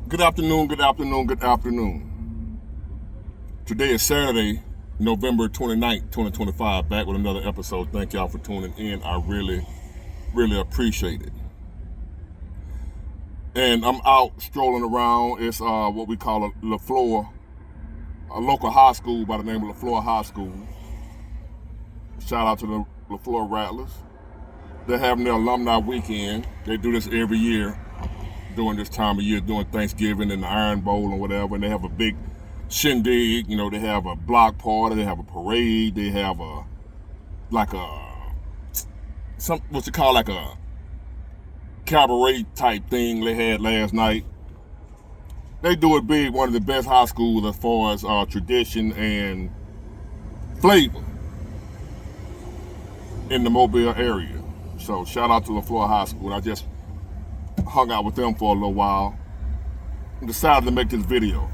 Good afternoon, good afternoon, good afternoon. Today is Saturday, November 29th, 2025. Back with another episode. Thank y'all for tuning in. I really appreciate it. And I'm out strolling around. It's what we call a LaFleur, a local high school by the name of LaFleur High School. Shout out to the LaFleur Rattlers. They're having their alumni weekend. They do this every year during this time of year, during Thanksgiving and the Iron Bowl and whatever. And they have a big shindig. You know, they have a block party, they have a parade, they have what you call like a cabaret type thing they had last night. They do it big. One of the best high schools as far as tradition and flavor in the Mobile area. So shout out to LaFleur High School. I just hung out with them for a little while and decided to make this video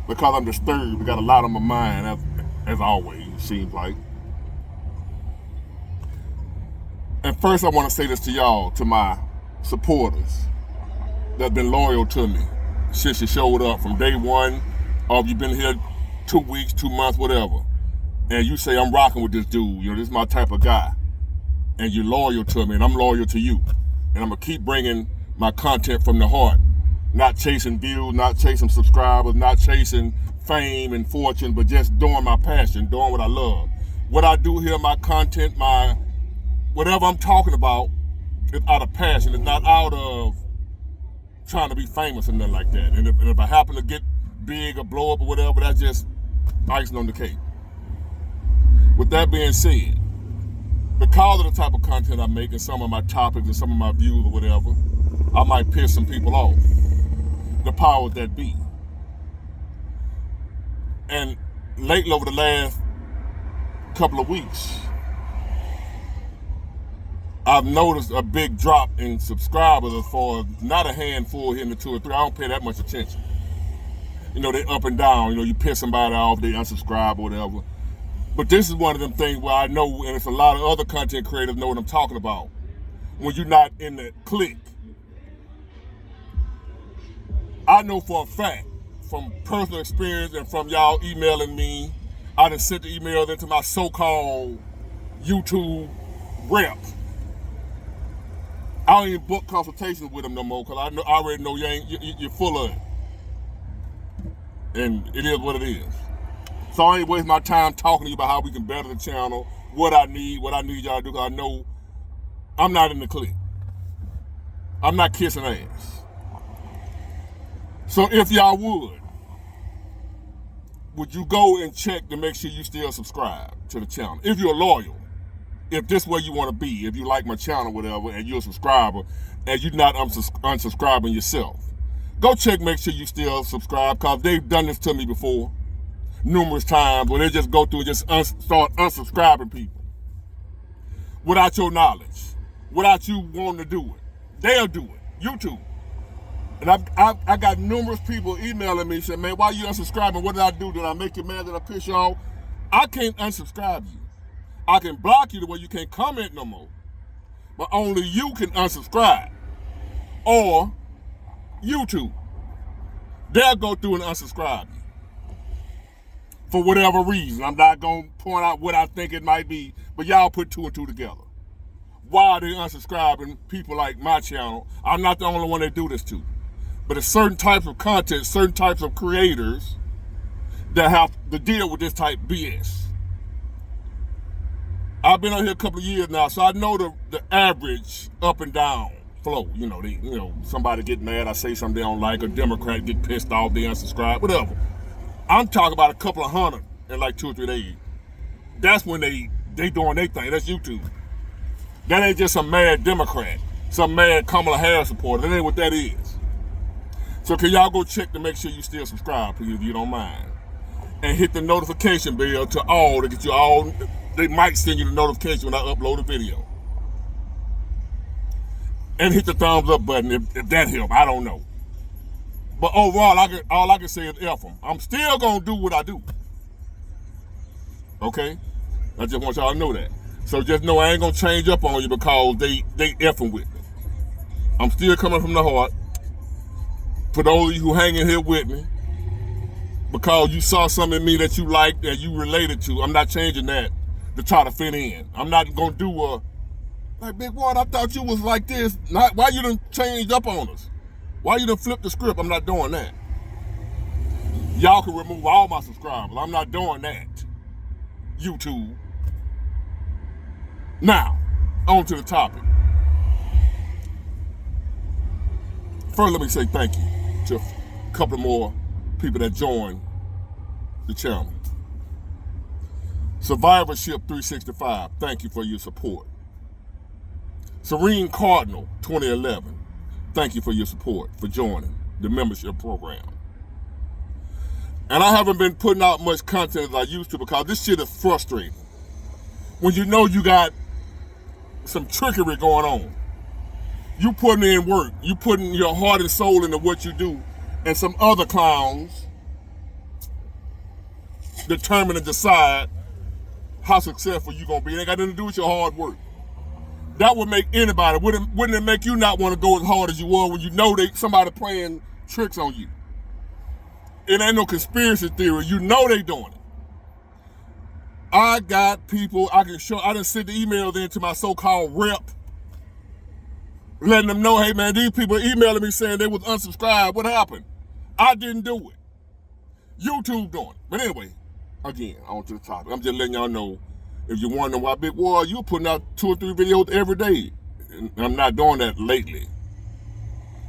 because I'm disturbed. I got a lot on my mind, as always, it seems like. And first I want to say this to y'all, to my supporters that have been loyal to me since you showed up from day one, or if you've been here 2 weeks, 2 months, whatever, and you say, I'm rocking with this dude, this is my type of guy, and you're loyal to me, and I'm loyal to you. And I'm going to keep bringing my content from the heart, not chasing views, not chasing subscribers, not chasing fame and fortune, but just doing my passion, doing what I love. What I do here, my content, whatever I'm talking about, is out of passion. It's not out of trying to be famous or nothing like that. And if I happen to get big or blow up or whatever, that's just icing on the cake. With that being said, because of the type of content I make and some of my topics and some of my views or whatever, I might piss some people off. The powers that be. And lately, over the last couple of weeks, I've noticed a big drop in subscribers as far as not a handful hitting the 2 or 3. I don't pay that much attention. They up and down. You piss somebody off, they unsubscribe or whatever. But this is one of them things where I know, and it's a lot of other content creators know what I'm talking about. When you're not in the clique. I know for a fact, from personal experience and from y'all emailing me, I done sent the emails into my so-called YouTube rep. I don't even book consultations with them no more because I already know you're full of it. And it is what it is. So I ain't waste my time talking to you about how we can better the channel, what I need y'all to do, because I know I'm not in the clique. I'm not kissing ass. So if y'all would you go and check to make sure you still subscribe to the channel? If you're loyal, if this is where you want to be, if you like my channel, whatever, and you're a subscriber, and you're not unsubscribing yourself, go check, make sure you still subscribe, because they've done this to me before. Numerous times where they just go through and just start unsubscribing people without your knowledge, without you wanting to do it. They'll do it. YouTube. And I got numerous people emailing me saying, man, why you unsubscribing? What did I do? Did I make you mad? Did I piss you off? I can't unsubscribe you. I can block you to where you can't comment no more. But only you can unsubscribe. Or YouTube. They'll go through and unsubscribe you. For whatever reason. I'm not going to point out what I think it might be, but y'all put 2 and 2 together. Why are they unsubscribing people like my channel? I'm not the only one they do this to. But there's certain types of content, certain types of creators that have to deal with this type BS. I've been on here a couple of years now, so I know the average up and down flow. Somebody get mad, I say something they don't like, a Democrat get pissed off, they unsubscribe, whatever. I'm talking about a couple of hundred in like 2 or 3 days. That's when they doing their thing. That's YouTube. That ain't just some mad Democrat, some mad Kamala Harris supporter. That ain't what that is. So can y'all go check to make sure you still subscribe, please, if you don't mind. And hit the notification bell to all to get you all. They might send you the notification when I upload a video. And hit the thumbs up button if that helps. I don't know. But overall, all I can say is F them. I'm still going to do what I do. Okay? I just want y'all to know that. So just know I ain't going to change up on you because they effing with me. I'm still coming from the heart. For those of you who hang in here with me, because you saw something in me that you liked and you related to, I'm not changing that to try to fit in. I'm not gonna do like, Big Water, I thought you was like this. Why you done changed up on us? Why you done flipped the script? I'm not doing that. Y'all can remove all my subscribers. I'm not doing that. YouTube. Now, on to the topic. First, let me say thank you to a couple more people that joined the channel. Survivorship 365, thank you for your support. Serene Cardinal 2011, thank you for your support for joining the membership program. And I haven't been putting out much content as I used to because this shit is frustrating. When you know you got some trickery going on, you putting in work, you putting your heart and soul into what you do, and some other clowns determine and decide how successful you're gonna be. It ain't got nothing to do with your hard work. That would make anybody, wouldn't it make you not want to go as hard as you were when you know somebody playing tricks on you? It ain't no conspiracy theory, you know they doing it. I got people, I done sent the emails in to my so-called rep, letting them know, hey man, these people emailing me saying they was unsubscribed. What happened? I didn't do it. YouTube doing it. But anyway, again, on to the topic. I'm just letting y'all know, if you're wondering why Big War, you're putting out 2 or 3 videos every day. And I'm not doing that lately.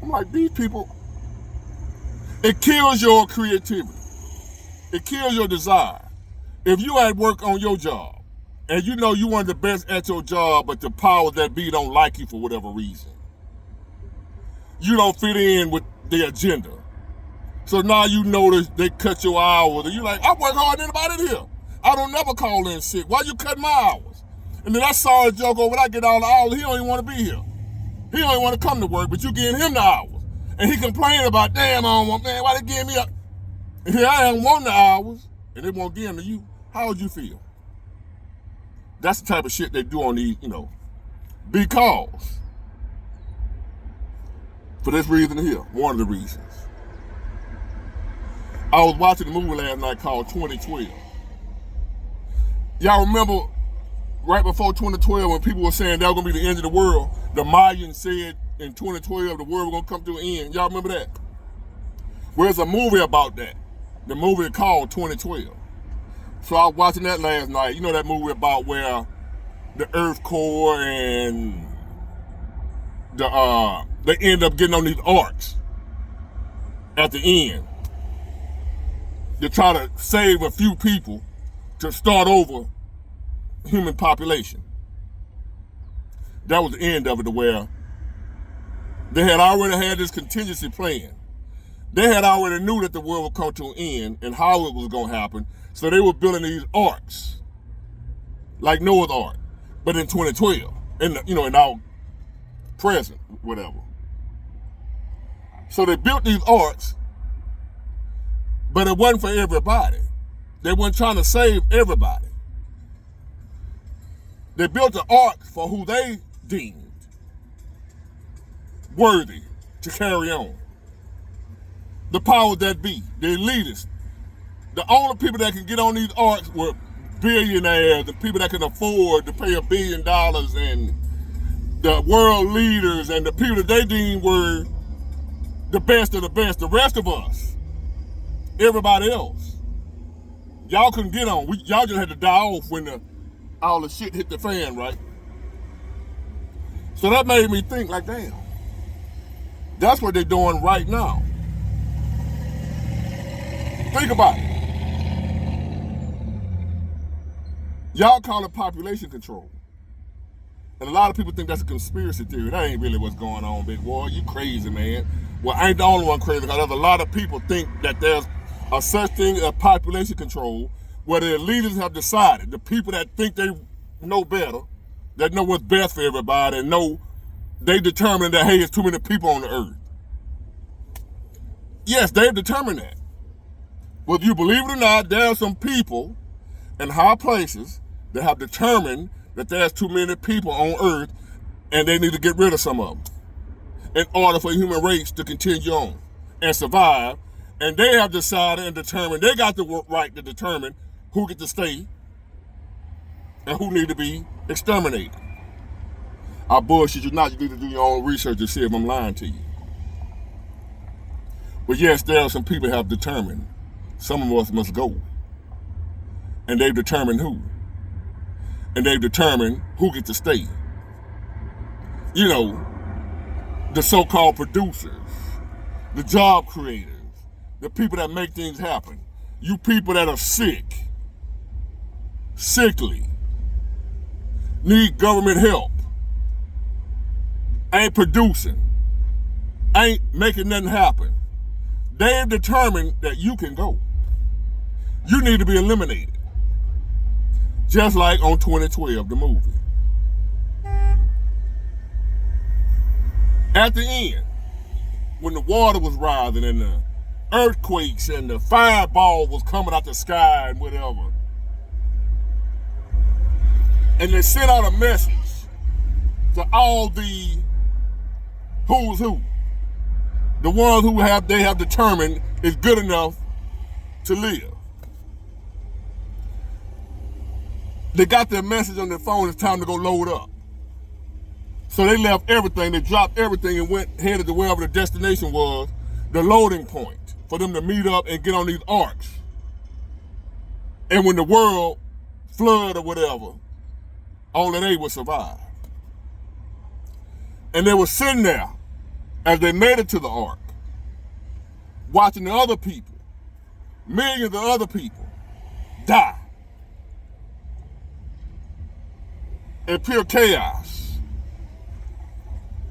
I'm like, these people, it kills your creativity. It kills your desire. If you at work on your job, and you know you one of the best at your job, but the powers that be don't like you for whatever reason, you don't fit in with their agenda. So now you notice they cut your hours, and you're like, I work harder than anybody in here. I don't never call in sick. Why you cut my hours? And then I saw a joke, when I get all the hours, he don't even want to be here. He don't even want to come to work, but you giving him the hours. And he complained about, damn, I don't want, man, why they give me up? And here I am wanting the hours, and they won't give them to you. How would you feel? That's the type of shit they do on these, because, for this reason here, one of the reasons. I was watching a movie last night called 2012. Y'all remember right before 2012 when people were saying that was gonna be the end of the world, the Mayans said in 2012 the world was gonna come to an end. Y'all remember that? Well, there's a movie about that. The movie called 2012. So I was watching that last night. You know that movie about where the Earth core and they end up getting on these arcs at the end to try to save a few people to start over human population. That was the end of it, to where they had already had this contingency plan. They had already knew that the world would come to an end and how it was going to happen. So they were building these arcs, like Noah's Ark, but in 2012, in our present, whatever. So they built these arcs, but it wasn't for everybody. They weren't trying to save everybody. They built the ark for who they deemed worthy to carry on. The powers that be, the elitists. The only people that can get on these arcs were billionaires, the people that can afford to pay $1 billion, and the world leaders, and the people that they deemed were the best of the best. The rest of us, everybody else, y'all couldn't get on. Y'all just had to die off when all the shit hit the fan, right? So that made me think, like, damn, that's what they're doing right now. Think about it. Y'all call it population control. And a lot of people think that's a conspiracy theory. That ain't really what's going on, Big Boy. You crazy, man. Well, I ain't the only one crazy, because there's a lot of people think that there's a such thing as population control, where the leaders have decided, the people that think they know better, that know what's best for everybody, and they determine that, hey, there's too many people on the earth. Yes, they've determined that. Whether you believe it or not, there are some people in high places that have determined that there's too many people on earth, and they need to get rid of some of them in order for the human race to continue on. and survive, and they have decided and determined they got the right to determine who get to stay and who need to be exterminated. I bullshit you not. You need to do your own research to see if I'm lying to you. But yes, there are some people who have determined some of us must go. And they've determined who. And they've determined who gets to stay. You know, the so-called producers, the job creators, the people that make things happen. You people that are sick, sickly, need government help, ain't producing, ain't making nothing happen. They've determined that you can go. You need to be eliminated. Just like on 2012, the movie. At the end, when the water was rising and the earthquakes and the fireball was coming out the sky and whatever, and they sent out a message to all the who's who, the ones who they have determined is good enough to live. They got their message on their phone, it's time to go load up. So they left everything, they dropped everything and headed to wherever the destination was, the loading point, for them to meet up and get on these arks. And when the world flood or whatever, only they would survive. And they were sitting there as they made it to the ark, watching the other people, millions of other people, die in pure chaos,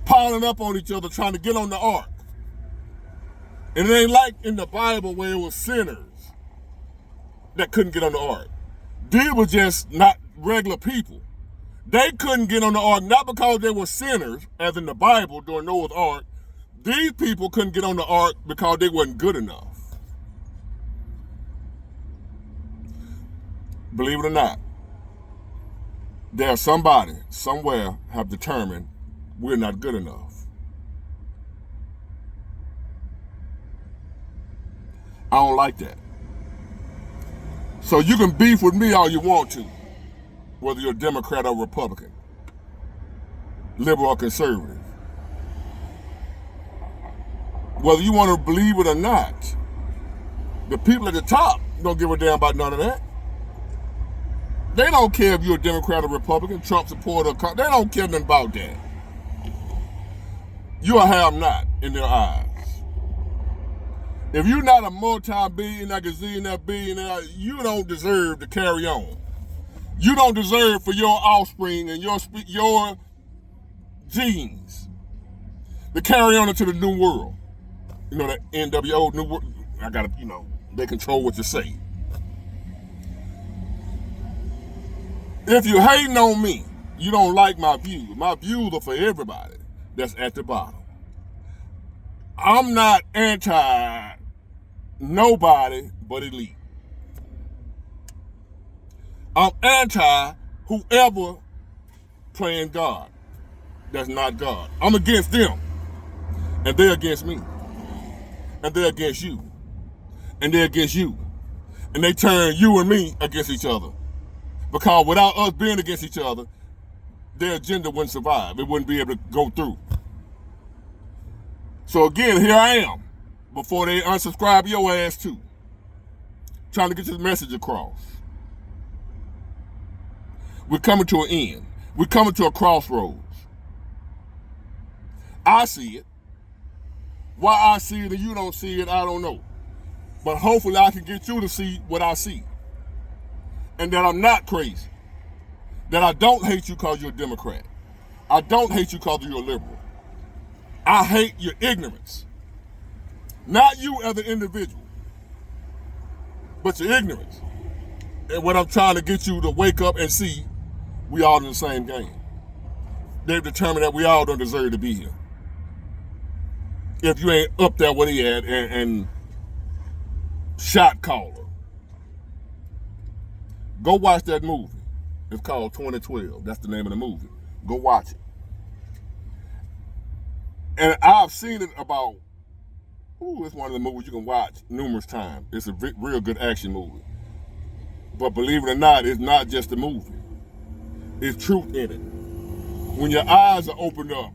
piling up on each other, trying to get on the ark. And it ain't like in the Bible where it was sinners that couldn't get on the ark. These were just not regular people. They couldn't get on the ark, not because they were sinners, as in the Bible during Noah's ark. These people couldn't get on the ark because they wasn't good enough. Believe it or not, there's somebody somewhere have determined we're not good enough. I don't like that. So you can beef with me all you want to, whether you're a Democrat or Republican, liberal or conservative. Whether you want to believe it or not, the people at the top don't give a damn about none of that. They don't care if you're a Democrat or Republican, Trump supporter, they don't care nothing about that. You are have-not in their eyes. If you're not a multi-billionaire, gazillionaire, billionaire, you don't deserve to carry on. You don't deserve for your offspring and your genes to carry on into the new world. You know, that NWO, new world, they control what you say. If you're hating on me, you don't like my views. My views are for everybody that's at the bottom. I'm not anti nobody but elite. I'm anti whoever playing God that's not God. I'm against them, and they're against me, and they're against you, and they're against you, and they turn you and me against each other. Because without us being against each other, their agenda wouldn't survive. It wouldn't be able to go through. So again, here I am, before they unsubscribe your ass too, trying to get this message across. We're coming to an end. We're coming to a crossroads. I see it. Why I see it and you don't see it, I don't know. But hopefully I can get you to see what I see. And that I'm not crazy. That I don't hate you because you're a Democrat. I don't hate you because you're a liberal. I hate your ignorance. Not you as an individual, but your ignorance. And what I'm trying to get you to wake up and see, we all in the same game. They've determined that we all don't deserve to be here. If you ain't up there where he at and shot caller. Go watch that movie. It's called 2012. That's the name of the movie. Go watch it. And I've seen it about Ooh, it's one of the movies you can watch numerous times. It's a real good action movie. But believe it or not, it's not just a movie. It's truth in it. When your eyes are opened up,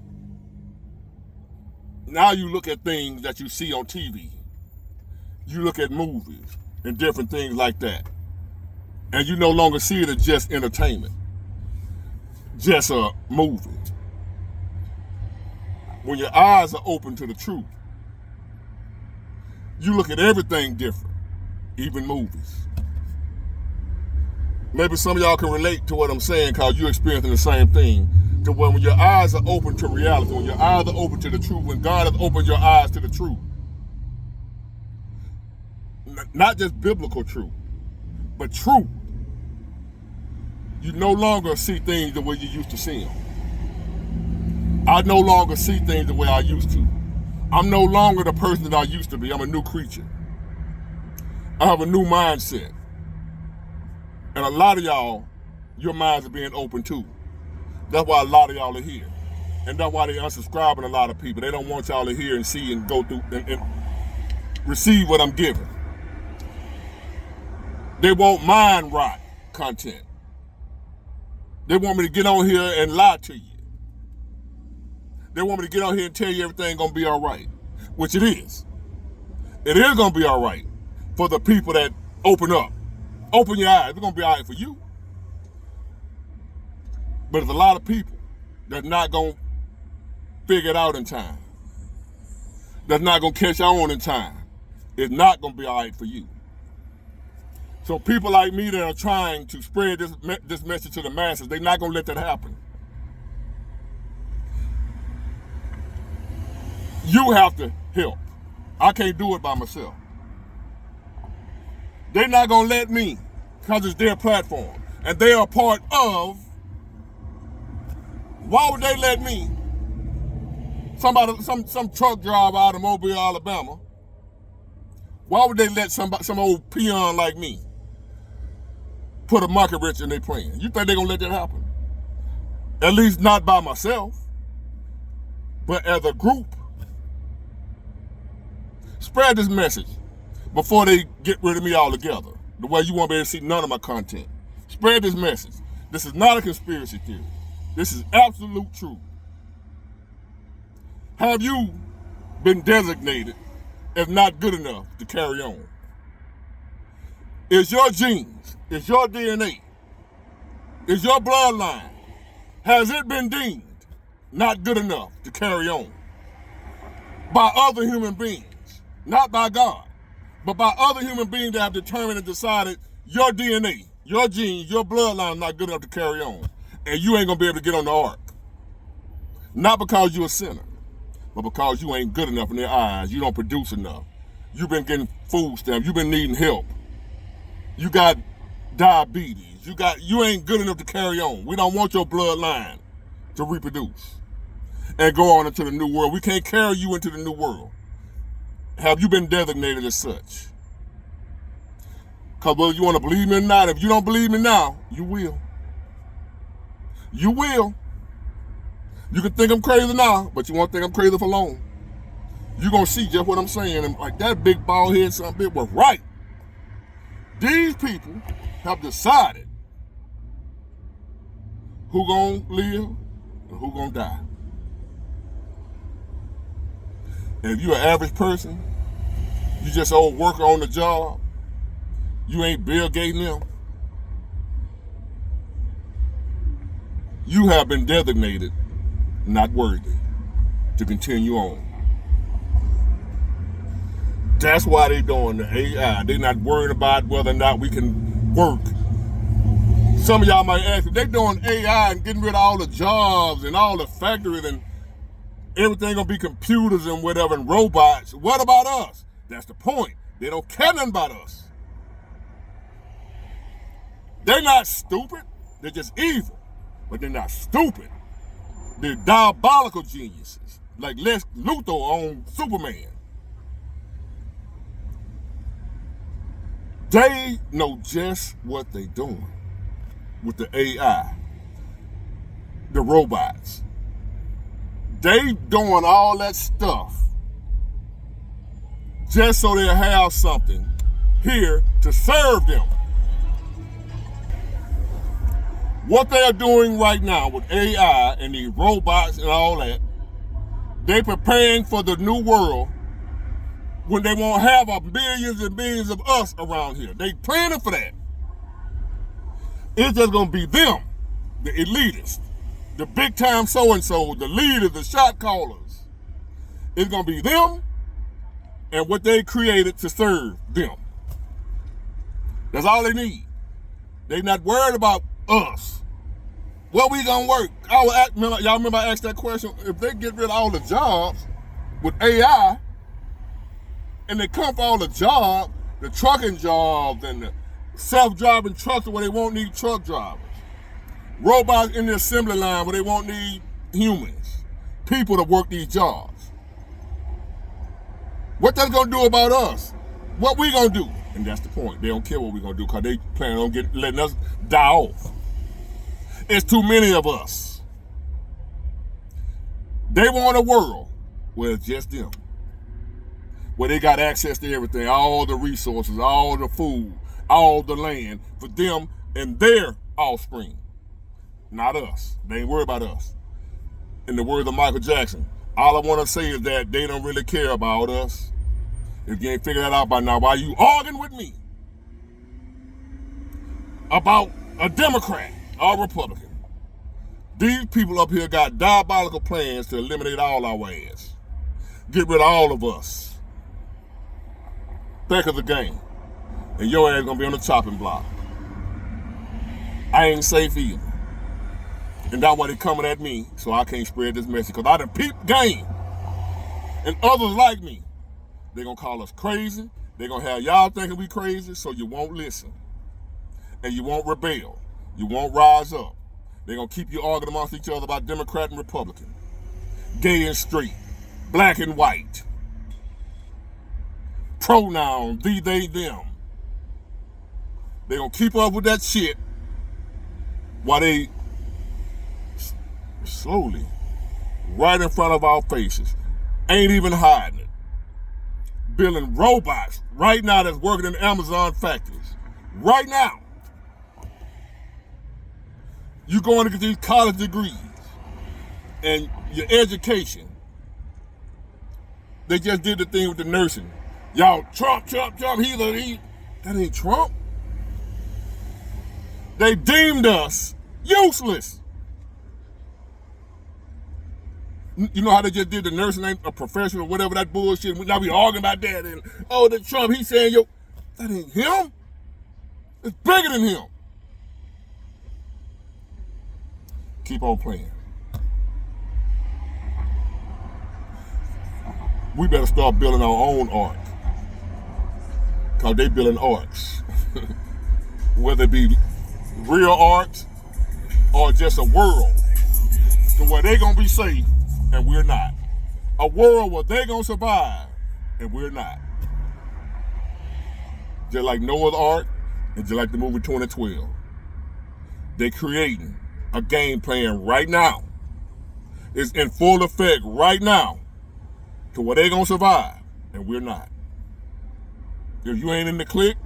now you look at things that you see on TV. You look at movies and different things like that. And you no longer see it as just entertainment, just a movie. When your eyes are open to the truth, you look at everything different, even movies. Maybe some of y'all can relate to what I'm saying because you're experiencing the same thing. To when your eyes are open to reality, when your eyes are open to the truth, when God has opened your eyes to the truth. Not just biblical truth, but truth. You no longer see things the way you used to see them. I no longer see things the way I used to. I'm no longer the person that I used to be. I'm a new creature. I have a new mindset. And a lot of y'all, your minds are being open too. That's why a lot of y'all are here. And that's why they're unsubscribing a lot of people. They don't want y'all to hear and see and go through and receive what I'm giving. They want mind rot content. They want me to get on here and lie to you. They want me to get on here and tell you everything gonna be all right, which it is. It is gonna be all right for the people that open up. Open your eyes. It's gonna be all right for you. But there's a lot of people that's not gonna figure it out in time. That's not gonna catch on in time. It's not gonna be all right for you. So people like me that are trying to spread this message to the masses, they're not gonna let that happen. You have to help. I can't do it by myself. They're not gonna let me because it's their platform. And they are part of. Why would they let me, some truck driver out of Mobile, Alabama, why would they let some old peon like me put a market rich in their plan? You think they're gonna let that happen? At least not by myself, but as a group. Spread this message before they get rid of me altogether. The way you won't be able to see none of my content. Spread this message. This is not a conspiracy theory. This is absolute truth. Have you been designated as not good enough to carry on? Is your genes, is your DNA, is your bloodline, has it been deemed not good enough to carry on by other human beings? Not by God, but by other human beings that have determined and decided your DNA, your genes, your bloodline is not good enough to carry on. And you ain't gonna be able to get on the ark. Not because you're a sinner, but because you ain't good enough in their eyes. You don't produce enough. You've been getting food stamps. You've been needing help. You got diabetes. You ain't good enough to carry on. We don't want your bloodline to reproduce and go on into the new world. We can't carry you into the new world. Have you been designated as such? Because whether you want to believe me or not, if you don't believe me now, you will. You will. You can think I'm crazy now, but you won't think I'm crazy for long. You're going to see just what I'm saying. And like that big bald head son of a bitch was right. These people have decided who going to live and who going to die. And if you're an average person, you just an old worker on the job, you ain't Bill Gates them, you have been designated not worthy to continue on. That's why they're doing the AI. They're not worried about whether or not we can work. Some of y'all might ask, if they're doing AI and getting rid of all the jobs and all the factories and everything gonna be computers and whatever and robots, what about us? That's the point. They don't care nothing about us. They're not stupid. They're just evil. But they're not stupid. They're diabolical geniuses, like Lex Luthor on Superman. They know just what they're doing with the AI, the robots. They doing all that stuff just so they'll have something here to serve them. What they are doing right now with AI and these robots and all that, they're preparing for the new world when they won't have millions and millions of us around here. They planning for that. It's just gonna be them, the elitists, the big time so-and-so, the leaders, the shot callers. It's gonna be them and what they created to serve them. That's all they need. They not worried about us. What we gonna work? Y'all remember I asked that question? If they get rid of all the jobs with AI, and they come for all the jobs, the trucking jobs and the self-driving trucks where they won't need truck drivers, robots in the assembly line where they won't need humans, people to work these jobs. What that's gonna do about us? What we gonna do? And that's the point. They don't care what we gonna do because they plan on letting us die off. It's too many of us. They want a world where it's just them, where they got access to everything, all the resources, all the food, all the land for them and their offspring. Not us. They ain't worried about us. In the words of Michael Jackson, all I want to say is that they don't really care about us. If you ain't figured that out by now, why you arguing with me about a Democrat or Republican? These people up here got diabolical plans to eliminate all our ass. Get rid of all of us. Think of the game. And your ass gonna be on the chopping block. I ain't safe either. And that's why they coming at me, so I can't spread this message. Because I done peeped game. And others like me, they gonna call us crazy. They gonna have y'all thinking we crazy, so you won't listen. And you won't rebel. You won't rise up. They gonna keep you arguing amongst each other about Democrat and Republican, gay and straight, black and white, pronoun, thee, they, them. They gonna keep up with that shit while they slowly, right in front of our faces, ain't even hiding it, building robots right now that's working in Amazon factories. Right now. You going to get these college degrees and your education. They just did the thing with the nursing. Y'all, Trump, he. That ain't Trump. They deemed us useless. You know how they just did the nursing ain't a professional, whatever that bullshit. Now we arguing about that and the Trump, he saying that ain't him. It's bigger than him. Keep on playing. We better start building our own ark. Because they building arks. Whether it be real arks or just a world to where they gonna be safe and we're not. A world where they gonna survive and we're not. Just like Noah's Ark and just like the movie 2012. They're creating a game plan right now. It's in full effect right now to where they gonna survive and we're not. If you ain't in the clique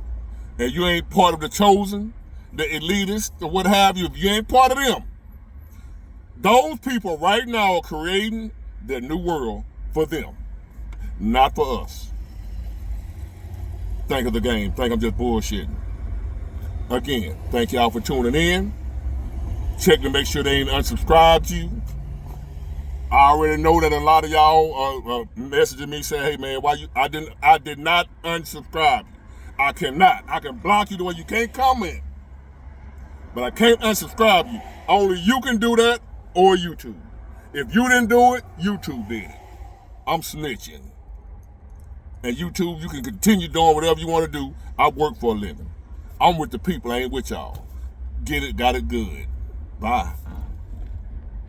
and you ain't part of the chosen, the elitists or what have you, if you ain't part of them, those people right now are creating their new world for them, not for us. Think of the game. Think I'm just bullshitting. Again, thank y'all for tuning in. Check to make sure they ain't unsubscribed you. I already know that a lot of y'all are messaging me saying, "Hey man, why you? I did not unsubscribe you. I cannot. I can block you the way you can't comment, but I can't unsubscribe you. Only you can do that or YouTube. If you didn't do it, YouTube did it. I'm snitching. And YouTube, you can continue doing whatever you want to do. I work for a living. I'm with the people. I ain't with y'all. Get it, got it good. Bye.